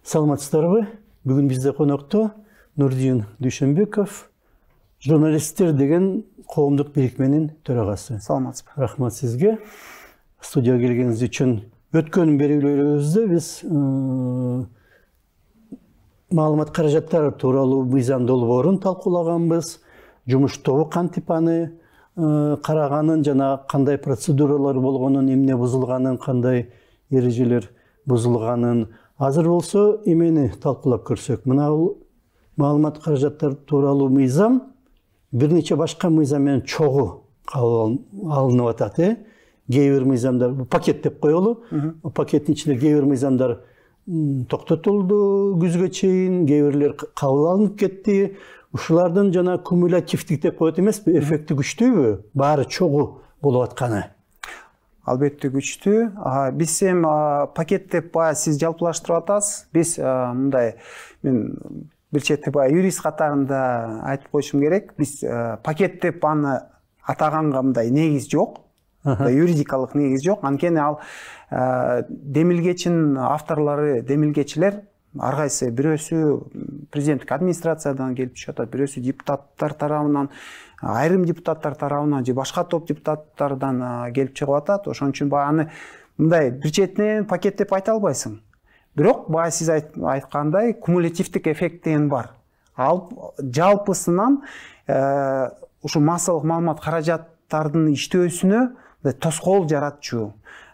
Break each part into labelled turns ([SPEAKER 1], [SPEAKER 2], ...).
[SPEAKER 1] Саламатсыздарбы? Бүгін бізде қонақта Нурдин Дүйшенбеков, журналисттер деген қоғамдық бірікменің төрағасы.
[SPEAKER 2] Саламатсыз.
[SPEAKER 1] Рахмат сізге. Студияға келгеніңіз үшін өткен белгілеріңізде біз маалымат қаражаттары туралы мыйзам долбоорун талкуулаганбыз. Жумуш тобу кантипаны караганын жана кандай процедуралар болгонун, эмне бузулганын, кандай эрежелер бузулганын азыр болсо эмени талкуулап көрсөк. Мына маалымат каражаттары тууралуу мыйзам бир нече башка мыйзам менен чогуу кабыл алынып атат. Кээ бир мыйзамдар пакет деп коелу. Пакеттин ичинде кээ бир мыйзамдар токтотулду күзгө чейин, кээ бирлер кабыл алынып кетти. Ушулардын жана кумулятивдик деп коет эмеспи, эффекти күчтүүбү? Баары чогуу болуп атканы.
[SPEAKER 2] Албетте күчтүү. Биз эми пакет деп сиз жалпылаштырып атасыз. Биз мындай, мен бир чети юрист катарында айтып коюшум керек. Биз пакет деп аны атаганга мындай негиз жок. Юридикалык негиз жок. Анткени ал демилгечинин авторлору, демилгечилер ар кайсы бирөөсү президенттик администрациядан келип түшүп атат, бирөөсү депутаттар тарабынан, айрым депутаттар тарабынан же башка топ депутаттардан келип чыгып атат. Ошон үчүн аны мындай бир четинен пакет деп айта албайсың. Бирок сиз айткандай кумулятивдик эффект деген бар. Ал жалпысынан ушу массалык маалымат каражаттардын иштөөсүнө тоскоол жаратчу,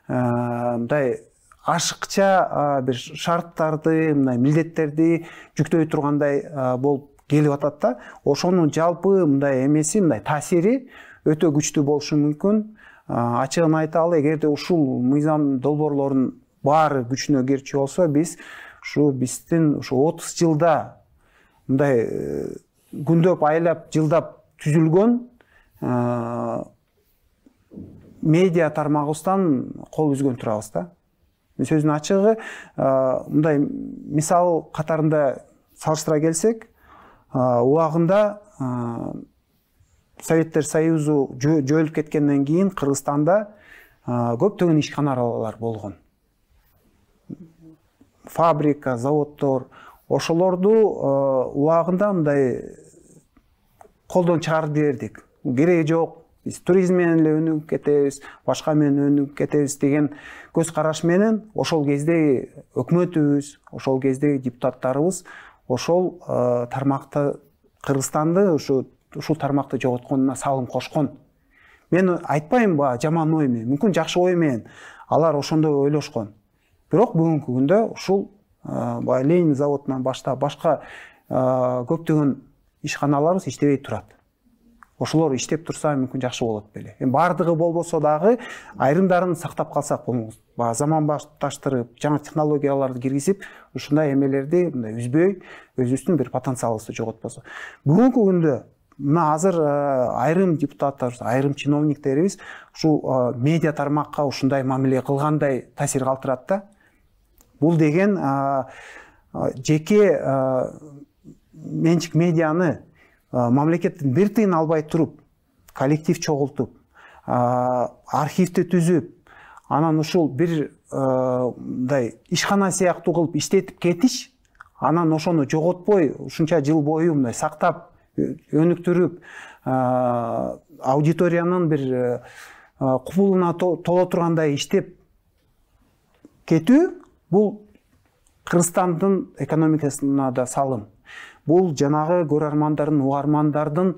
[SPEAKER 2] мындай ашыкча бир шарттарды, мындай милдеттерди жүктөй тургандай болуп келип атат да. Ошонун жалпы мындай эмеси, мындай таасири өтө күчтүү болушу мүмкүн. Ачыгын айталы, эгерде ушул мыйзам долбоорлорунун баары күчүнө кирчү болсо, биздин 30 жылда мындай күндөп айлап жылдап түзүлгөн медиа тармагыбыздан кол үзгөн турабыз да. Сөзүн ачыгы, мындай мисал катарында салыштыра келсек, убагында Советтер Союзу жойулуп кеткенден кийин Кыргызстанда көптөгөн ишканалар болгон. Фабрика, заводдор, ошолорду убагында мындай колдон чыгарып жибердик. Кереги жок. Биз туризм менен эле өнүгүп кетебиз, башка менен өнүгүп кетебиз деген көз караш менен ошол кезде өкмөтүбүз, ошол кезде депутаттарыбыз ошол тармакты, Кыргызстанды ушул тармакты жоготконуна салым кошкон. Мен айтпайм жаман ой менен, мүмкүн жакшы ой менен алар ошондой ойлошкон. Бирок бүгүнкү күндө ушул Ленин заводунан баштап башка көптөгөн ишканаларыбыз иштебей турат. Ошолор иштеп турса мүмкүн жакшы болот беле. Бардыгы болбосо дагы айрымдарын сактап калсак болмок. Заманбашташтырып, жаңы технологияларды киргизип, ушундай эмелерди мындай үзбөй, өзүбүздүн бир потенциалыбызды жоготпосо. Бүгүнкү күндө мына азыр айрым депутаттар, айрым чиновниктерибиз ушул медиа тармакка ушундай мамиле кылгандай таасир калтырат да. Бул деген жеке менчик медианы мамлекеттин бир тыйын албай туруп, коллектив чогултуп, архивди түзүп, анан ушул бир мындай ишкана сыяктуу кылып иштетип кетиш, анан ошону жоготпой, ушунча жыл бою мындай сактап, өнүктүрүп, аудиториянын бир кубулуна толо тургандай иштеп кетүү, бул Кыргызстандын экономикасына да салым. Бул жанагы көрөрмандардын, угармандардын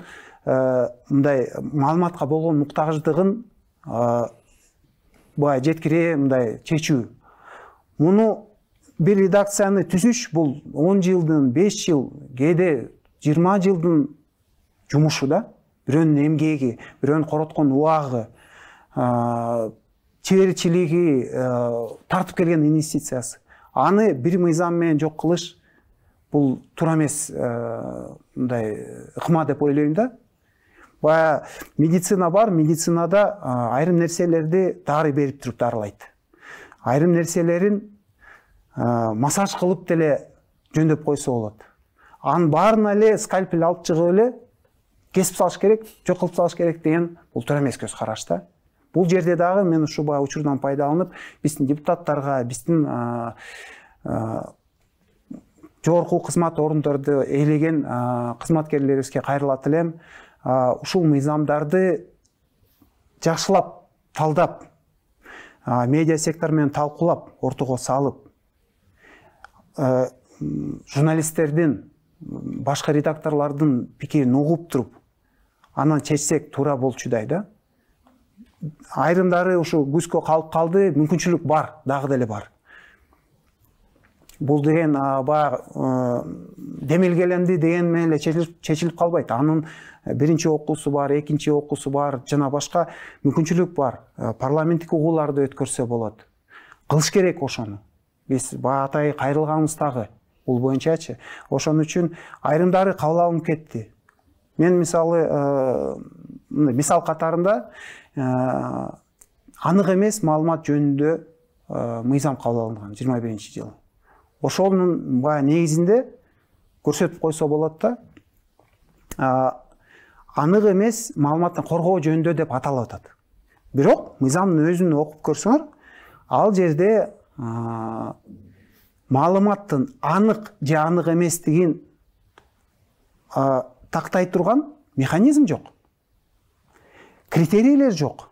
[SPEAKER 2] мындай маалыматка болгон муктаждыгын жеткире мындай чечүү. Муну бир редакцияны түзүш бул 10 жылдын, 5 жыл, кээде 20 жылдын жумушу да. Бирөөнүн эмгеги, бирөөнүн короткон убагы, чеберчилиги, тартып келген инвестициясы. Аны бир мыйзам менен жок кылыш бул туура эмес, мындай ыкма деп ойлойм да. Медицина бар, медицинада айрым нерселерди дары берип туруп дарылайт. Айрым нерселерин массаж кылып деле жөндөп койсо болот. Анын баарына эле скальпель алып чыгып эле кесип салыш керек, жок кылып салыш керек деген бул туура эмес көз караш да. Бул жерде дагы мен ушул учурдан пайдаланып, биздин депутаттарга, биздин жогорку кызмат орундарды ээлеген кызматкерлерибизге кайрылат элем. Ушул мыйзамдарды жакшылап талдап, медиа сектор менен талкуулап, ортого салып, журналисттердин, башка редакторлордун пикирин угуп туруп, анан чечсек туура болчудай да. Айрымдары ушу көзгө калып калды, мүмкүнчүлүк бар, дагы деле бар. Бул деген демилгеленди деген менен эле чечилип калбайт. Анын биринчи окуусу бар, экинчи окуусу бар, жана башка мүмкүнчүлүк бар. Парламенттик угууларды өткөрсө болот. Кылыш керек ошону. Биз баатайы кайрылганбыз дагы бул боюнчачы. Ошон үчүн айрымдары кабыл алынып кетти. Мен мисал катарында анык эмес маалымат жөнүндө мыйзам кабыл алынган 21-жылы. Ошонун негизинде көрсөтүп койсо болот да. Анык эмес маалыматтын коргоо жөнүндө деп аталып атат. Бирок мыйзамдын өзүн окуп көрсөңөр, ал жерде маалыматтын анык же анык эместигин тактай турган механизм жок. Критерийлер жок.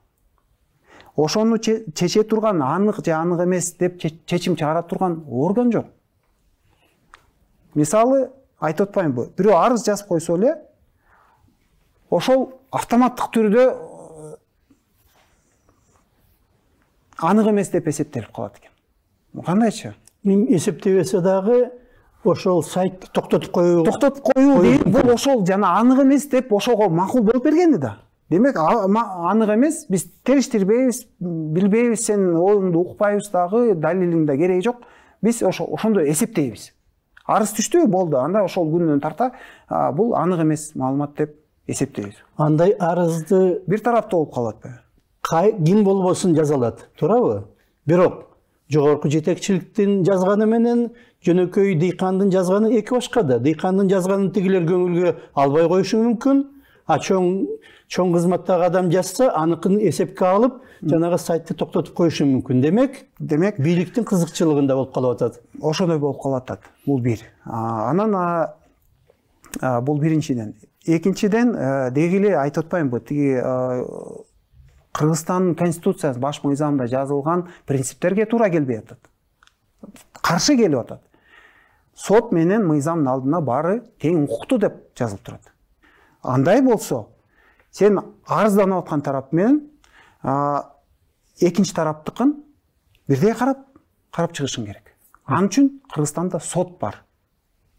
[SPEAKER 2] Ошону чече турган анык же анык эмес деп чечим чыгара турган орган жок. Мисалы айтып атпаймынбы? Бирөө арыз жазып койсо эле, ошол автоматтык түрдө анык эмес деп эсептелип калат экен. Кандайчы?
[SPEAKER 1] Эсептебесе дагы ошол сайтты токтотуп коюу.
[SPEAKER 2] Токтотуп коюу дейт, бул ошол жана анык эмес деп ошого макул болуп бергенди да. Демек анык эмес, биз териштирбейбиз, билбейбиз, сен оюңду укпайбыз дагы, далилиң да кереги жок. Биз ошондо эсептейбиз. Арыз түштү, болду. Анда ошол күндөн тарта бул анык эмес маалымат деп эсептейбиз.
[SPEAKER 1] Андай арызды
[SPEAKER 2] бир тараптуу болуп калат.
[SPEAKER 1] Ким болбосун жаза алат, туурабы? Бирок жогорку жетекчиликтин жазганы менен жөнөкөй дыйкандын жазганы эки башка да. Дыйкандын жазганын тигилер көңүлгө албай коюшу мүмкүн. Чоң кызматтагы адам жазса, аныкын эсепке алып, жанагы сайтты токтотуп коюшу мүмкүн. Демек, бийликтин кызыкчылыгында болуп калып атат.
[SPEAKER 2] Ошондой болуп калып атат. Бул бир. Анан бул биринчиден. Экинчиден, деги эле айтып атпаймынбы, тиги Кыргызстандын конституциясы баш мыйзамда жазылган принциптерге туура келбей атат. Каршы келип атат. Сот менен мыйзамдын алдына баары тең укуктуу деп жазылып турат. Андай болсо, сен арызданып аткан тарап менен экинчи тараптыкын бирдей карап чыгышың керек. Ал үчүн Кыргызстанда сот бар.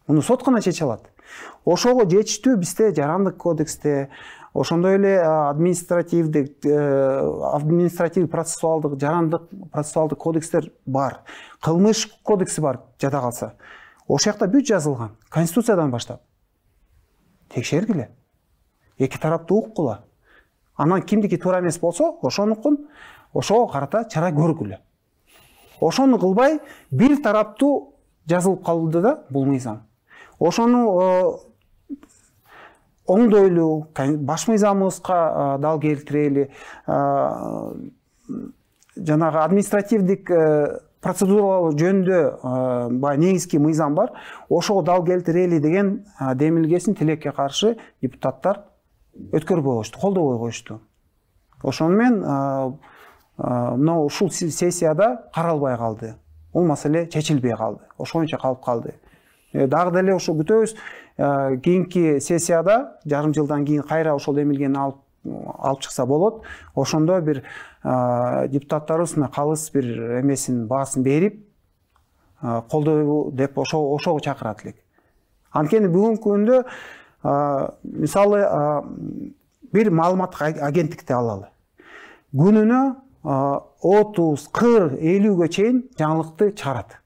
[SPEAKER 2] Муну сот гана чече алат. Ошого жетиштүү бизде жарандык кодексте, ошондой эле административдик процессуалдык, жарандык процессуалдык кодекстер бар. Кылмыш кодекси бар, жада калса. Ошол жакта бүт жазылган. Конституциядан баштап. Текшергиле. Эки тараптуу уккула. Анан кимдики туура эмес болсо, ошого карата чара көргүлө. Ошону кылбай, бир тараптуу жазылып калды да бул мыйзам. Ошону оңдойлу, баш мыйзамыбызга дал келтирели, жанагы административдик процедуралар жөнүндө негизги мыйзам бар. Ошого дал келтирели деген демилгесин тилекке каршы депутаттар өткөрбөй коюшту, колдобой коюшту. Ошону менен мына ушул сессияда каралбай калды. Бул маселе чечилбей калды. Ошончо калып калды. Дагы деле ошо күтөбүз. Кийинки сессияда жарым жылдан кийин кайра ошол демилгени алып чыкса болот. Ошондо бир депутаттарыбыз калыс бир эмесин баасын берип, колдойбу деп ошого чакырат элек. Анткени бүгүнкү күндө мисалы бир маалыматтык агенттикти алалы. Күнүнө 30, 40, 50-ге чейин жаңылыкты чыгарат.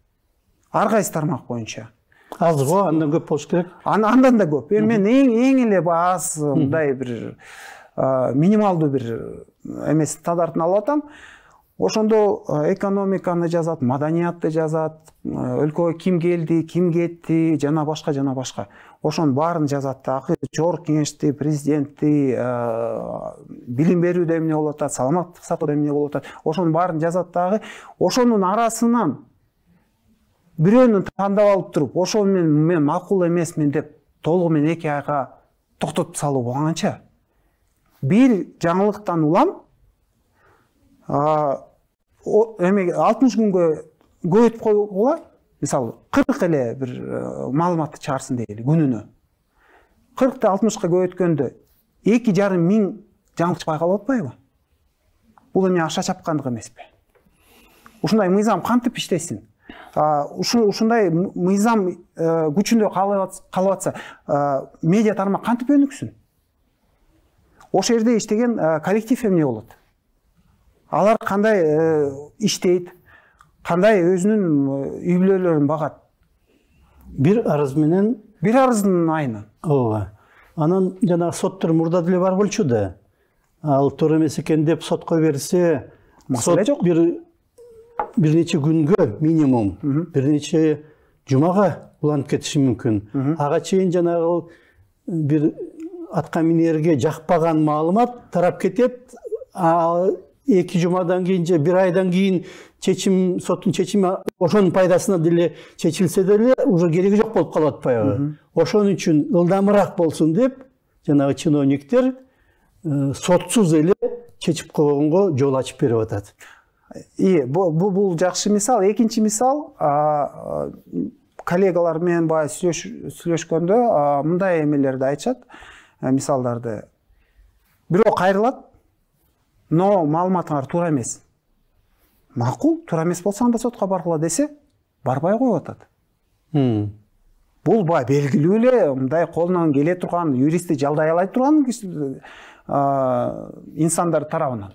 [SPEAKER 2] Ар кайсы тармак боюнча.
[SPEAKER 1] Аз го, андан көп болуш керек.
[SPEAKER 2] Андан да көп. Мен эң эле аз мындай бир минималдуу бир эмес стандартын алып атам. Ошондо экономиканы жазат, маданиятты жазат, өлкөгө ким келди, ким кетти, жана башка. Ошонун баарын жазат дагы. Жогорку кеңешти, президентти, билим берүүдө эмне болуп атат, саламаттык сактоодо эмне болуп атат. Ошонун баарын жазат дагы. Ошонун арасынан бирөөнү тандап алып туруп, ошол мен макул эмесмин деп толугу менен 2 айга токтотуп салуу болгонча, бир жаңылыктан улам 60 күнгө көбөйтүп койгула, мисалы 40 эле бир маалыматты чыгарсын дейли күнүнө. 40 60-ка көбөйткөндө 2,5 миң жаңылык байкалып атпайбы? Бул эми акча чапкандык эмеспи? Ушундай мыйзам кантип иштесин? Ушундай мыйзам күчүндө калып атса, медиа тармак кантип өнүксүн? Ошол жерде иштеген коллектив эмне болот? Алар кандай иштейт, кандай өзүнүн үй бүлөлөрүн багат?
[SPEAKER 1] Бир арыз менен,
[SPEAKER 2] бир арыздын айынан.
[SPEAKER 1] ооба. Анан жана соттор мурда деле бар болчу да. Ал туура эмес экен деп сотко берсе,
[SPEAKER 2] маселе жок.
[SPEAKER 1] Бир нече күнгө минимум, бир нече жумага уланып кетиши мүмкүн. Ага чейин жанагы бир атка минерге жакпаган маалымат тарап кетет. 2 жумадан кийин же 1 айдан кийин соттун чечими ошонун пайдасына деле чечилсе деле уже кереги жок болуп калып атпайбы? Ошон үчүн ылдамыраак болсун деп жанагы чиновниктер сотсуз эле чечип койгонго жол ачып берип атат.
[SPEAKER 2] Бул жакшы мисал. Экинчи мисал, коллегалар менен баягы сүйлөшкөндө мындай эмелерди айтышат, мисалдарды. Бирөө кайрылат, но маалыматыңар туура эмес. Макул, туура эмес болсо анда сотко баргыла десе, барбай коюп атат. Бул белгилүү эле мындай колунан келе турган, юристти жалдай алай турган инсандар тарабынан.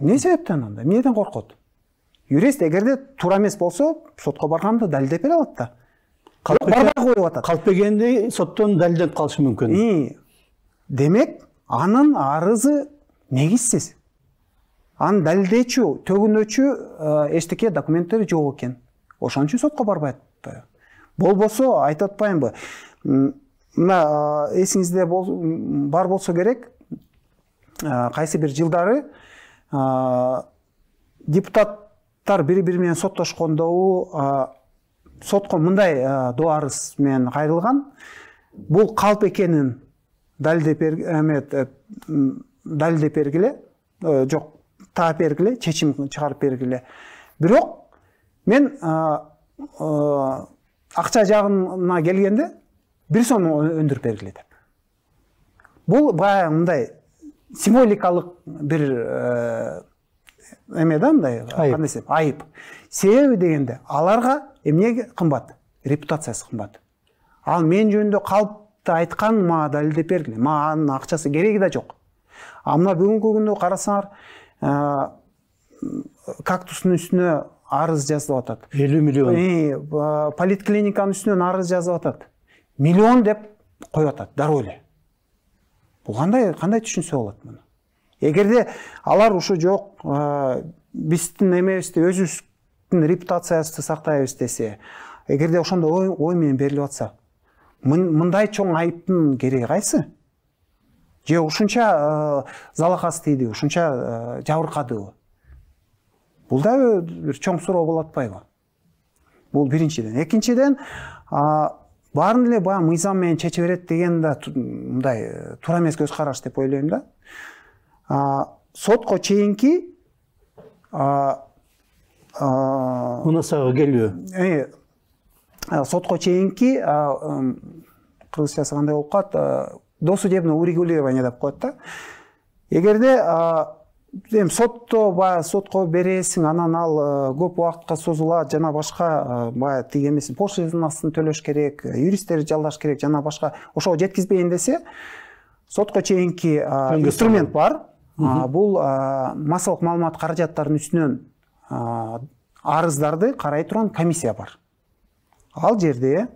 [SPEAKER 2] Не себептен анда? Эмнеден коркот? Юрист эгерде туура эмес болсо, сотко барганда далилдеп бере алат да. Барбай коюп атат.
[SPEAKER 1] Калтпегенде соттон далилдеп калышы мүмкүн.
[SPEAKER 2] Демек, анын арызы негизсиз. Анын далилдечү, төгүнөчү эчтеке документтери жок экен. Ошон үчүн сотко барбай атпайбы? Болбосо айтып атпаймынбы? Мына эсиңизде бар болсо керек, кайсы бир жылдары депутаттар бири-бири менен соттошкондо сотко мындай доо арыз менен кайрылган. Бул калп экенин далилдеп бергиле, жок, таап бергиле, чечим чыгарып бергиле. Бирок мен акча жагына келгенде 1 сом өндүрүп бергиле деп. Бул баягы мындай символикалык бир эме да, мындай кандай десем, айып. Себеби дегенде аларга эмне кымбат? Репутациясы кымбат. Ал мен жөнүндө калпты айткан, мага далилдеп бергиле. Мага анын акчасы кереги да жок. Мына бүгүнкү күндө карасаңар, кактустун үстүнө арыз жазып атат.
[SPEAKER 1] 50 миллион.
[SPEAKER 2] Политклиниканын үстүнөн арыз жазып атат. Миллион деп коюп атат, дароо эле. Бул кандай түшүнсө болот муну? Эгерде алар ушу жок, биздин эмебизди, өзүбүздүн репутациябызды сактайбыз десе, эгерде ошондо ой менен берилип атса, мындай чоң айыптын кереги кайсы? Же ушунча залахас тийди, ушунча жабыркадыбы? Бул да бир чоң суроо болуп атпайбы? Бул биринчиден. Экинчиден, баарын эле баягы мыйзам менен чече берет деген да мындай туура эмес көз караш деп ойлойм да. Сотко чейинки
[SPEAKER 1] мунасага келүү.
[SPEAKER 2] Сотко чейинки кыргызчасы кандай болуп калат? Досудебное урегулирование деп коет да. Эгерде сотко бересиң, анан ал көп убакытка созулат, жана башка баягы тиги эмесин, пошлинасын төлөш керек, юристтерди жалдаш керек, жана башка ошого жеткизбейин десе, сотко чейинки инструмент бар. Бул массалык маалымат каражаттарынын үстүнөн арыздарды карай турган комиссия бар. Ал жерде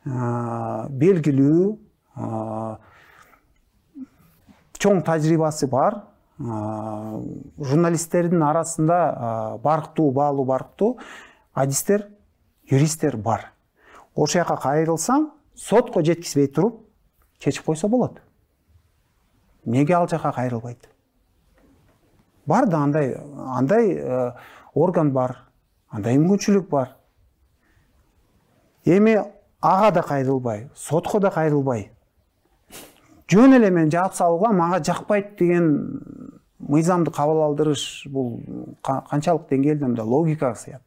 [SPEAKER 2] белгилүү чоң тажрыйбасы бар, журналисттердин арасында баалуу барктуу адистер, юристтер бар. Ошол жака кайрылсаң, сотко жеткизбей туруп чечип койсо болот. Неге ал жака кайрылбайт? Бар да андай орган бар, андай мүмкүнчүлүк бар. эми ага да кайрылбай, сотко да кайрылбай, жөн эле мен жаап салууга мага жакпайт деген мыйзамды кабыл алдырыш, бул канчалык деңгээлде мындай логикага сыят?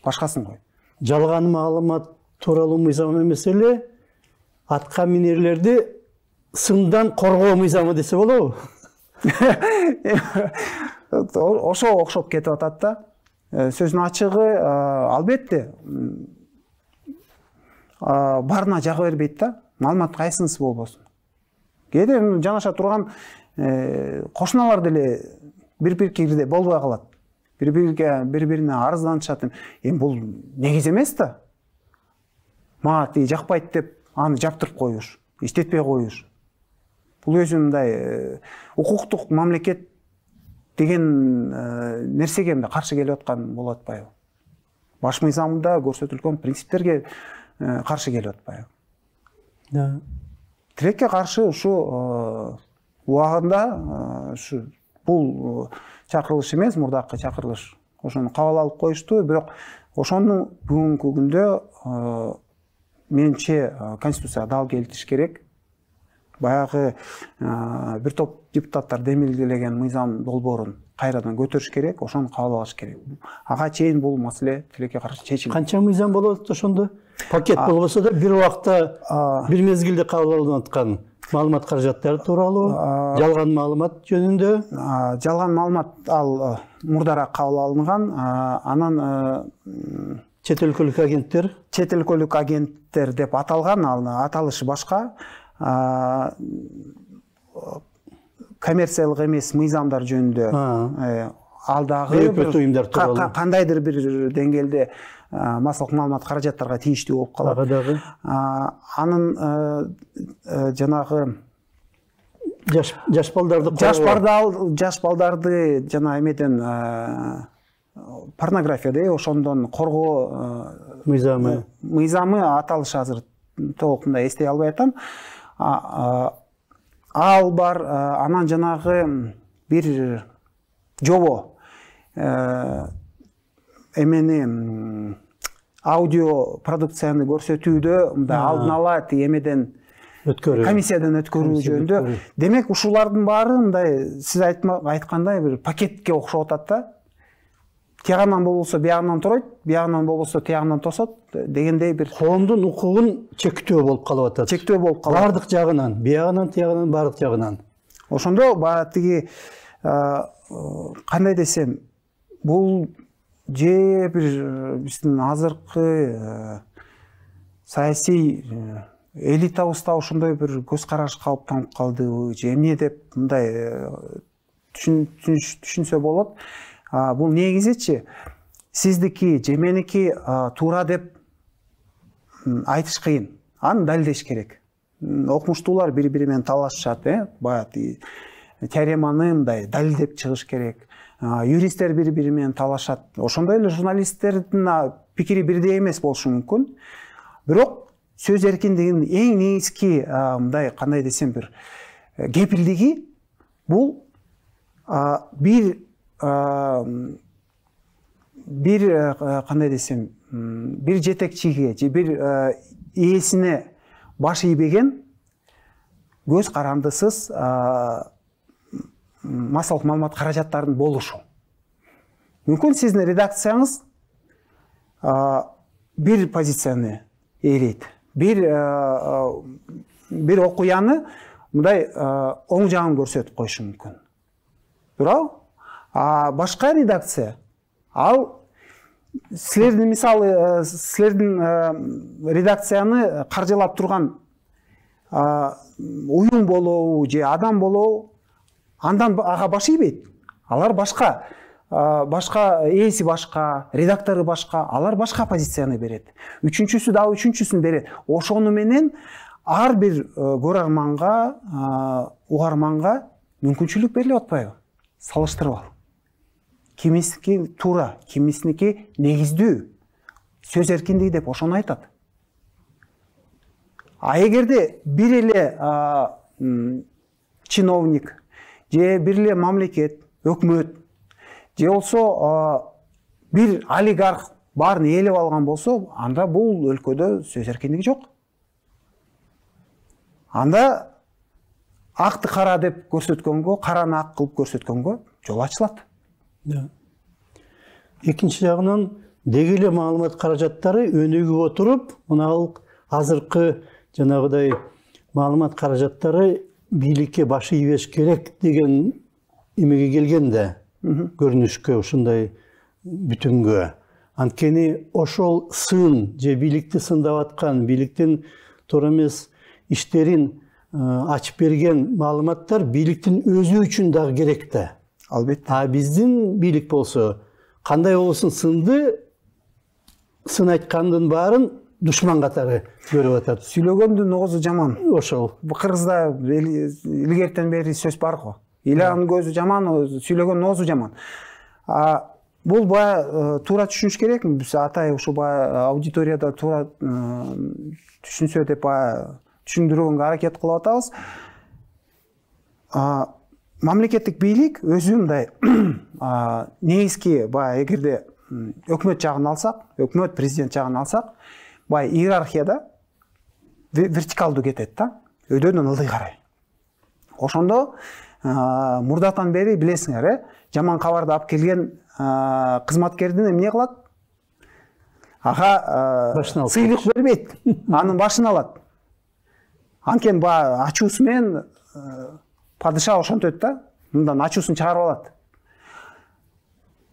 [SPEAKER 2] Башкасын кой.
[SPEAKER 1] Жалган маалымат тууралуу мыйзам эмес эле атка минерлерди сындан коргоо мыйзамы десе болобу?
[SPEAKER 2] Ошо окшоп кетип атат да. Сөздүн ачыгы, албетте барына жага бербейт да. Маалымат кайсынысы болбосун. Кээде жанаша турган кошуналар деле бири-биринде болбой калат. Бири-бирине арызданышат. Эми бул негиз эмес да. Мага тиги жакпайт деп аны жаптырып коюш, иштетпей коюш. Бул өзү мындай укуктук мамлекет деген нерсеге каршы келип аткан болуп атпайбы? Баш мыйзамда көрсөтүлгөн принциптерге каршы келип атпайбы?
[SPEAKER 1] Да.
[SPEAKER 2] Тилекке каршы ушу убагында бул чакырылыш эмес, мурдакы чакырылыш. Ошону кабыл алып коюшту, бирок ошону бүгүнкү күндө менимче конституцияга дал келтириш керек. Баягы бир топ депутаттар демилгелеген мыйзам долбоорун кайрадан көтөрүш керек, ошону кабыл алыш керек. Ага чейин бул маселе тилекке каршы чечилет.
[SPEAKER 1] Канча мыйзам болот ошондо? Пакет болбосо да бир убакта бир мезгилде кабыл алынып аткан маалымат каражаттары тууралуу, жалган маалымат жөнүндө.
[SPEAKER 2] Жалган маалымат ал мурдараак кабыл алынган, анан
[SPEAKER 1] чет өлкөлүк агенттер.
[SPEAKER 2] Чет өлкөлүк агенттер деп аталган, ал аталышы башка. Коммерциялык эмес мыйзамдар жөнүндө ал дагы кандайдыр бир деңгээлде массалык маалымат каражаттарга тийиштүү болуп калат. Анын жанагы
[SPEAKER 1] жаш
[SPEAKER 2] балдарды жана эмеден порнографияда ошондон коргоо мыйзамы аталышы азыр толук мындай эстей албай атам. Ал бар, анан жанагы бир жобо эмени аудио продукцияны көрсөтүүдө мындай алдын ала эмеден комиссиядан өткөрүү жөнүндө. Демек ушулардын баары мындай сиз айткандай бир пакетке окшоп атат да. Тиягынан болбосо биягынан туройт, биягынан болбосо тиягынан тосот дегендей бир
[SPEAKER 1] коомдун укугун чектөө болуп калып атат.
[SPEAKER 2] Чектөө болуп калат.
[SPEAKER 1] Бардык жагынан, биягынан, тиягынан, бардык жагынан.
[SPEAKER 2] Ошондо баягы тиги кандай десем, бул же бир биздин азыркы саясий элитабызда ошондой бир көз караш калыптанып калдыбы, же эмне деп мындай түшүнсө болот. Бул негизичи сиздики же меники туура деп айтыш кыйын. Аны далилдеш керек. Окумуштуулар бири-бири менен талашышат, баягы теореманы мындай далилдеп чыгыш керек. Юристтер бири-бири менен талашат. Ошондой эле журналисттердин пикири бирдей эмес болушу мүмкүн. Бирок сөз эркиндигинин эң негизги мындай кандай десем бир кепилдиги бул бир кандай десем бир жетекчиге же бир ээсине баш ийбеген көз карандысыз массалык маалымат каражаттарынын болушу. Мүмкүн сиздин редакцияңыз бир позицияны ээлейт, бир окуяны мындай оң жагын көрсөтүп коюшу мүмкүн. Туурабы? Башка редакция ал силердин мисалы силердин редакцияны каржылап турган уюм болобу же адам болобу, андан ага баш ийбейт. Алар башка ээси башка, редактору башка, алар башка позицияны берет. Үчүнчүсү дагы үчүнчүсүн берет. Ошону менен ар бир көрөрманга, угарманга мүмкүнчүлүк берилип атпайбы? Салыштырып ал. Кимисники туура, кимисники негиздүү. Сөз эркиндиги деп ошону айтат. Эгерде бир эле чиновник же бир эле мамлекет, өкмөт же болсо бир олигарх баарын ээлеп алган болсо, анда бул өлкөдө сөз эркиндиги жок. Анда акты кара деп көрсөткөнгө, караны ак кылып көрсөткөнгө жол ачылат.
[SPEAKER 1] Экинчи жагынан деги эле маалымат каражаттары өнүгүп отуруп, мына азыркы жанагыдай маалымат каражаттары бийликке баш ийбеш керек деген эмеге келгенде, көрүнүшкө, ушундай бүтүнгө. Анткени ошол сын же бийликти сындап аткан, бийликтин туура эмес иштерин ачып берген маалыматтар бийликтин өзү үчүн дагы керек да.
[SPEAKER 2] Албетте.
[SPEAKER 1] А биздин бийлик болсо, кандай болсун сынды, сын айткандын баарын душман катары көрүп атат.
[SPEAKER 2] Сүйлөгөндүн оозу жаман.
[SPEAKER 1] Ошол.
[SPEAKER 2] Кыргызда илгертен бери сөз бар го. Ыйлаганын көзү жаман, сүйлөгөндүн оозу жаман. Бул баягы туура түшүнүш керек. Биз атай ушу баягы аудиторияда туура түшүнсө деп баягы түшүндүрүүгө аракет кылып атабыз. Мамлекеттик бийлик өзү мындай негизги баягы эгерде өкмөт жагын алсак, өкмөт президент жагын алсак, баягы иерархияда вертикалдуу кетет да, өйдөдөн ылдый карай. Ошондо мурдатан бери билесиңер, жаман кабарды алып келген кызматкердин эмне кылат? Ага сыйлык бербейт, анын башын алат. Анткени баягы ачуусу менен падыша ошентет да, мындан ачуусун чыгарып алат.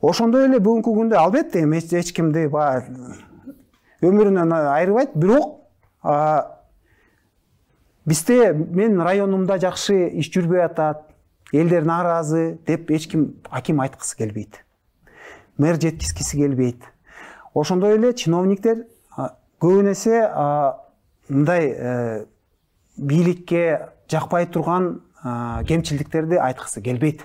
[SPEAKER 2] Ошондой эле бүгүнкү күндө албетте эч кимди баягы өмүрүнөн айрыбайт, бирок бизде менин районумда жакшы иш жүрбөй атат, элдер нааразы деп эч ким аким айткысы келбейт. Мэр жеткизгиси келбейт. Ошондой эле чиновниктер көбүн эсе мындай бийликке жакпай турган кемчилдиктерди айткысы келбейт,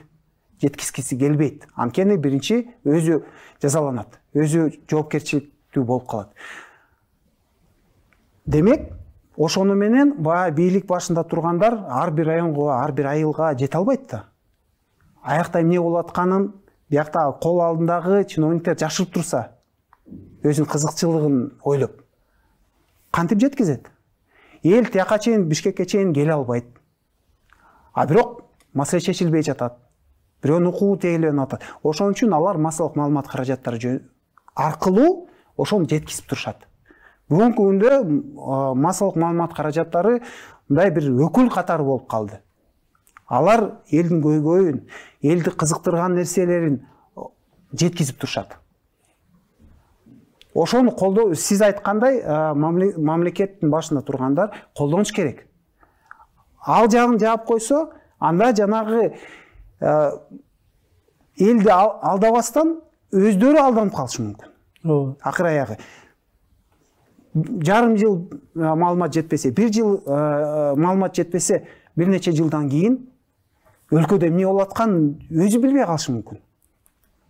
[SPEAKER 2] жеткизгиси келбейт. Анткени биринчи өзү жазаланат, өзү жоопкерчиликтүү болуп калат. Демек, ошону менен баягы бийлик башында тургандар ар бир районго, ар бир айылга жете албайт да. Аякта эмне болуп атканын биякта кол алдындагы чиновниктер жашырып турса, өзүнүн кызыкчылыгын ойлоп, кантип жеткизет? Эл тияка чейин, Бишкекке чейин келе албайт. А бирок маселе чечилбей жатат. Бирөөнүн укугу тегиленип атат. Ошон үчүн алар массалык маалымат каражаттары аркылуу ошону жеткизип турушат. Бүгүнкү күндө массалык маалымат каражаттары мындай бир өкүл катары болуп калды. Алар элдин көйгөйүн, элди кызыктырган нерселерин жеткизип турушат. Ошону колдоо, сиз айткандай, мамлекеттин башында тургандар колдонуш керек. Ал жагын жаап койсо, анда жанагы элди алдабастан өздөрү алданып калышы мүмкүн. Акыр аягы жарым жыл маалымат жетпесе, бир жыл маалымат жетпесе, бир нече жылдан кийин өлкөдө эмне болуп атканын өзү билбей калышы мүмкүн.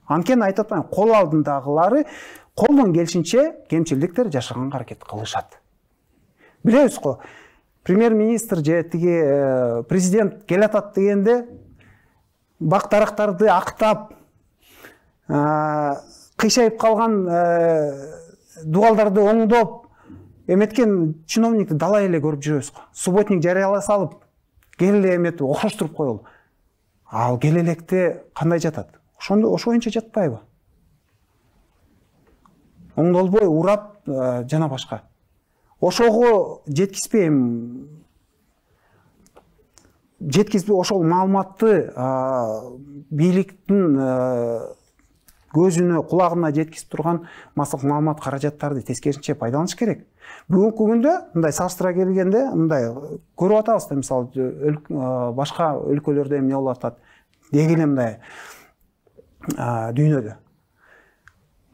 [SPEAKER 2] Анткени айтып атпайм, кол алдындагылары колдон келишинче кемчилдиктер жашаганга аракет кылышат. Билебиз го, премьер-министр же тиги президент келатат дегенде бак дарактарды актап, кыйшайып калган дуалдарды оңдоп эметкен чиновникти дала эле көрүп жүрөбүз го. Субботник жарыяла салып, келе эметип окшоштуруп коелу. Ал келелекте кандай жатат? Ошо боюнча жатпайбы? Оңдолбой, урап жана башка. Ошого жеткизбей ошол маалыматты бийликтин көзүнө, кулагына жеткизип турган массалык маалымат каражаттарды тескерисинче пайдаланыш керек. Бүгүнкү күндө мындай салыштыра келгенде, мындай көрүп атабыз да, мисалы башка өлкөлөрдө эмне болуп атат, деги эле мындай дүйнөдө.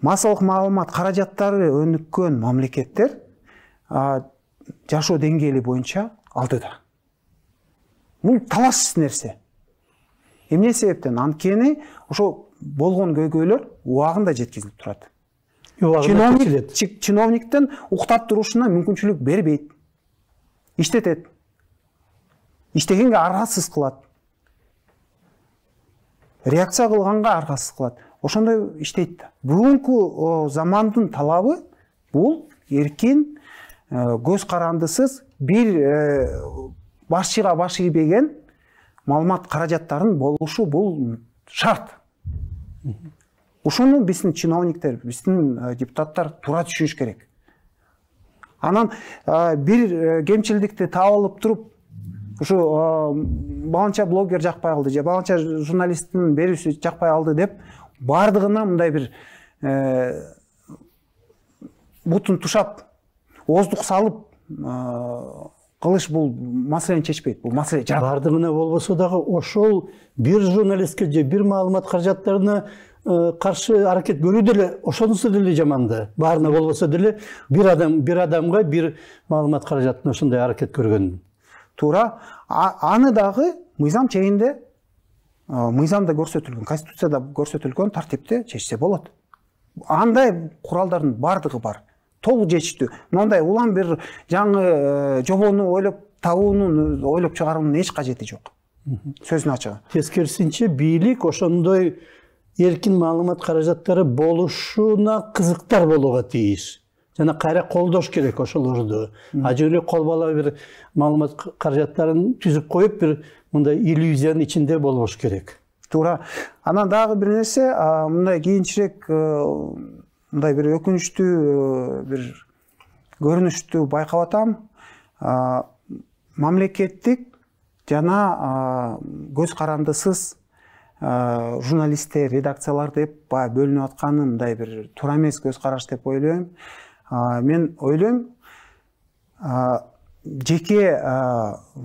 [SPEAKER 2] Массалык маалымат каражаттары өнүккөн мамлекеттер жашоо деңгээли боюнча алдыда. Бул талашсыз нерсе. Эмне себептен? Анткени ошо болгон көйгөйлөр убагында жеткизилип турат. Чиновниктен уктап турушуна мүмкүнчүлүк бербейт. Иштетет. Иштегенге аргасыз кылат. Реакция кылганга аргасыз кылат. ошондой иштейт да. Бүгүнкү замандын талабы бул эркин, көз карандысыз, бир башчыга баш ийбеген маалымат каражаттарын болушу бул шарт. Ушуну биздин чиновниктер, биздин депутаттар туура түшүнүш керек. Анан бир кемчилдикти таап алып туруп, ушу баланча блогер жакпай калды же баланча журналисттин берүүсү жакпай калды деп бардыгына мындай бир бутун тушап, оздук салып кылыш бул маселени чечпейт. Бул маселе
[SPEAKER 1] бардыгына болбосо дагы ошол бир журналистке же бир маалымат каражаттарына каршы аракет көрүү деле ошонусу деле жаман да. Баарына болбосо деле бир адамга бир маалымат каражатына ошондой аракет көргөн.
[SPEAKER 2] Туура. Аны дагы мыйзам чегинде, мыйзамда көрсөтүлгөн, конституцияда көрсөтүлгөн тартипте чечсе болот. Андай куралдардын бардыгы бар. Толук жетиштүү. Мындай улам бир жаңы жобону ойлоп табуунун, ойлоп чыгаруунун эч кажети жок. Сөзүн ачыгы.
[SPEAKER 1] Тескерисинче бийлик ошондой эркин маалымат каражаттары болушуна кызыктар болууга тийиш. Жана кайра колдош керек ошолорду. Ажыгы кол бала бир маалымат каражаттарын түзүп коюп, бир мындай иллюзиянын ичинде болбош керек.
[SPEAKER 2] Туура. Анан дагы бир нерсе, мындай кийинчерээк мындай бир өкүнүчтүү бир көрүнүштү байкап атам. Мамлекеттик жана көз карандысыз журналисттер, редакциялар деп бөлүнүп атканы мындай бир туура эмес көз караш деп ойлойм. Мен ойлойм, жеке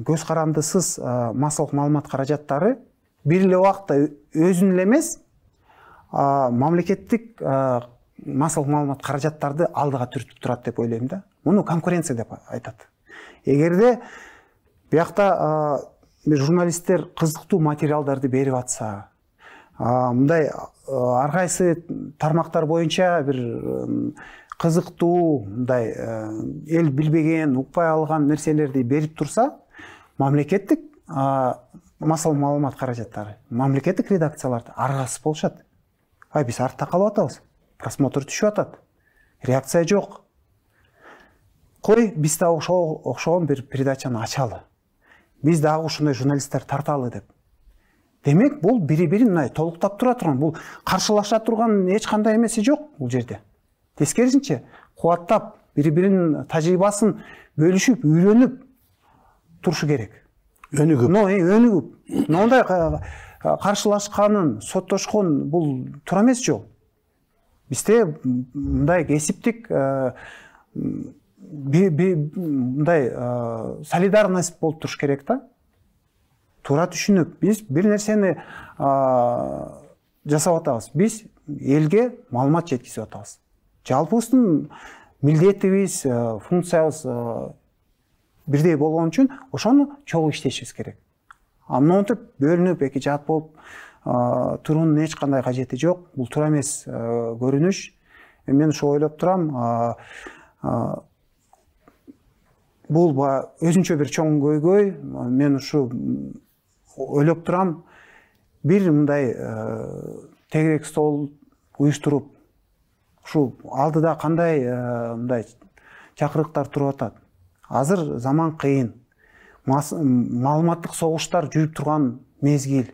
[SPEAKER 2] көз карандысыз массалык маалымат каражаттары бир эле убакта өзүн эле эмес, мамлекеттик массалык маалымат каражаттарды алдыга түртүп турат деп ойлойм да. Муну конкуренция деп айтат. Эгерде биякта бир журналисттер кызыктуу материалдарды берип атса, мындай ар кайсы тармактар боюнча бир кызыктуу, мындай эл билбеген, укпай алган нерселерди берип турса, мамлекеттик массалык маалымат каражаттары, мамлекеттик редакцияларды аргасыз болушат. Биз артта калып атабыз. Просмотр түшүп атат. Реакция жок. Кой, биз да окшогон бир передачаны ачалы. Биз дагы ушундай журналисттер тарталы деп. Демек, бул бири-бирин мындай толуктап тура турган, бул каршылаша турган эч кандай эмеси жок бул жерде. Тескерисинче, кубаттап, бири-биринин тажрыйбасын бөлүшүп, үйрөнүп турушу керек.
[SPEAKER 1] Өнүгүп.
[SPEAKER 2] Өнүгүп. Мындай каршылашканын, соттошкон бул туура эмес жол. Бизде мындай кесиптик мындай солидарность болуп туруш керек да. Туура түшүнүп, биз бир нерсени жасап атабыз. Биз элге маалымат жеткизип атабыз. Жалпыбыздын милдетибиз, функциябыз бирдей болгон үчүн ошону чогуу иштешибиз керек. Монтип бөлүнүп эки жаат болуп туруунун эч кандай кажети жок. Бул туура эмес көрүнүш. Мен ошо ойлоп турам, бул өзүнчө бир чоң көйгөй. Мен ушу ойлоп турам, бир мындай тегерек стол уюштуруп, ушу алдыда кандай мындай чакырыктар туруп атат. Азыр заман кыйын. Маалыматтык согуштар жүрүп турган мезгил.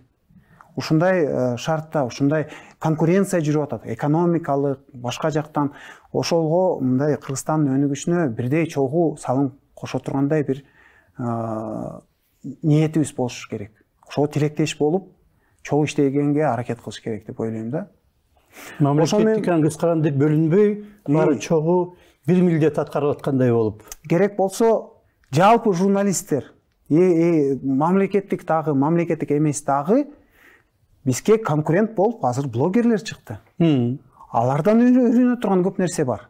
[SPEAKER 2] Ушундай шартта, ушундай конкуренция жүрүп атат, экономикалык, башка жактан. Ошолго мындай Кыргызстандын өнүгүшүнө бирдей чогуу салым кошо тургандай бир ниетибиз болуш керек. Ошого тилектеш болуп, чогуу иштегенге аракет кылыш керек деп ойлойм да.
[SPEAKER 1] Мамлекеттик көз каранды бөлүнбөй, баары чогуу бир милдет аткарып аткандай болуп.
[SPEAKER 2] Керек болсо, жалпы журналисттер, мамлекеттик дагы, мамлекеттик эмес дагы бизге конкурент болуп, азыр блогерлер чыкты. Алардан үйрөнө турган көп нерсе бар.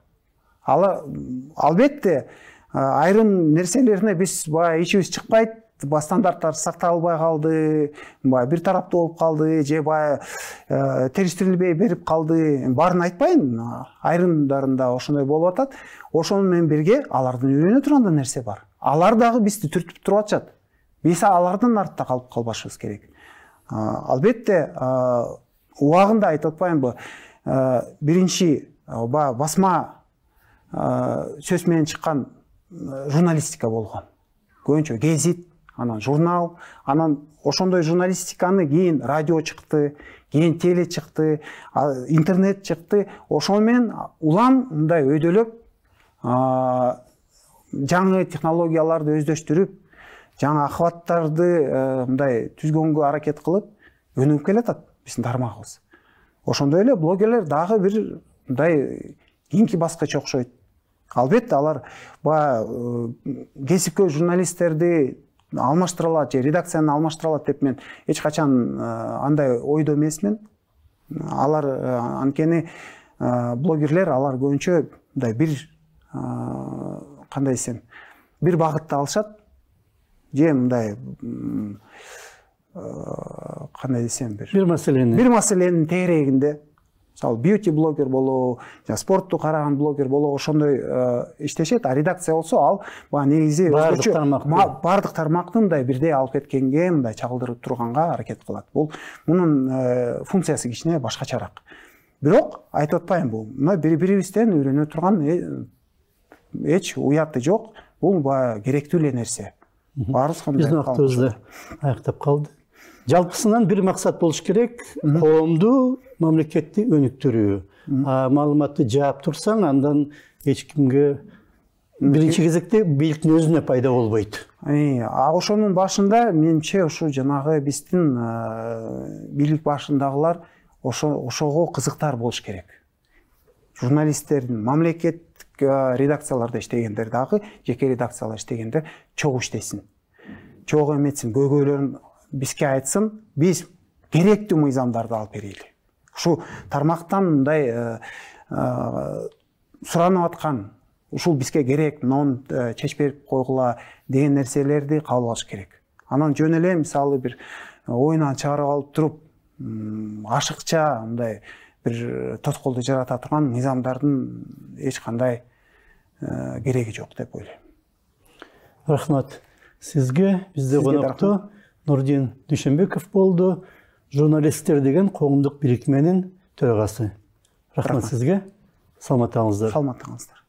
[SPEAKER 2] Албетте, айрым нерселерине биз ичибиз чыкпайт, стандарттар сакталбай калды, бир тараптуу болуп калды, же териштирилбей берип калды. Баарын айтпайм, айрымдарында ошондой болуп атат. Ошону менен бирге алардан үйрөнө турган да нерсе бар. Алар дагы бизди түртүп туруп атышат. Биз алардын артта калып калбашыбыз керек. Албетте, убагында айтып атпаймынбы, биринчи басма сөз менен чыккан журналистика болгон. Көбүнчө гезит, анан журнал, анан ошондой журналистиканы кийин радио чыкты, кийин теле чыкты, интернет чыкты. Ошол менен улам мындай өйдөлөп, жаңы технологияларды өздөштүрүп, жаңы ахваттарды мындай түзгөнгө аракет кылып өнүгүп келатат биздин тармагыбыз. Ошондой эле блогерлер дагы бир мындай кийинки баскыч окшойт. Албетте алар кесипкөй журналисттерди алмаштыра алат же редакцияны алмаштыра алат деп мен эч качан андай ойдо эмесмин. Алар анткени блогерлер алар көбүнчө мындай бир кандай десем, бир багытты алышат же мындай кандай десем, бир маселенин тегерегинде, мисалы бьюти блогер болобу, же спортту караган блогер болобу, ошондой иштешет. А редакция болсо ал негизи бардык тармакты мындай бирдей алып кеткенге, мындай чагылдырып турганга аракет кылат. Бул мунун функциясы кичине башкачараак. Бирок айтып атпайм, бул мына бири-бирибизден үйрөнө турган эч уяты жок. Бул керектүү эле нерсе.
[SPEAKER 1] Биздин вактыбызды аяктап калды. Жалпысынан бир максат болуш керек, коомду, мамлекетти өнүктүрүү. Маалыматты жаап турсаң, андан эч кимге биринчи кезекте бийликтин өзүнө пайда болбойт.
[SPEAKER 2] Ошонун башында менимче ушу жанагы биздин бийлик башындагылар ошого кызыктар болуш керек. Журналисттердин, мамлекеттик редакцияларда иштегендер дагы, жеке редакцияларда иштегендер чогуу иштесин. Чогуу эметсин, көйгөйлөрүн бизге айтсын, биз керектүү мыйзамдарды алып берели. Ушу тармактан мындай суранып аткан, ушул бизге керек, муну чечип берип койгула деген нерселерди кабыл алыш керек. Анан жөн эле мисалы бир оюнан чыгарып алып туруп, ашыкча мындай бир тоткоолду жарата турган мыйзамдардын эч кандай кереги жок деп ойлойм.
[SPEAKER 1] Рахмат сизге. Бизде конокту Нурдин Дүйшөнбеков болду, журналисттер деген коомдук бирикменин төрагасы. Рахмат сизге. Саламат болуңуздар.
[SPEAKER 2] Саламат болуңуздар.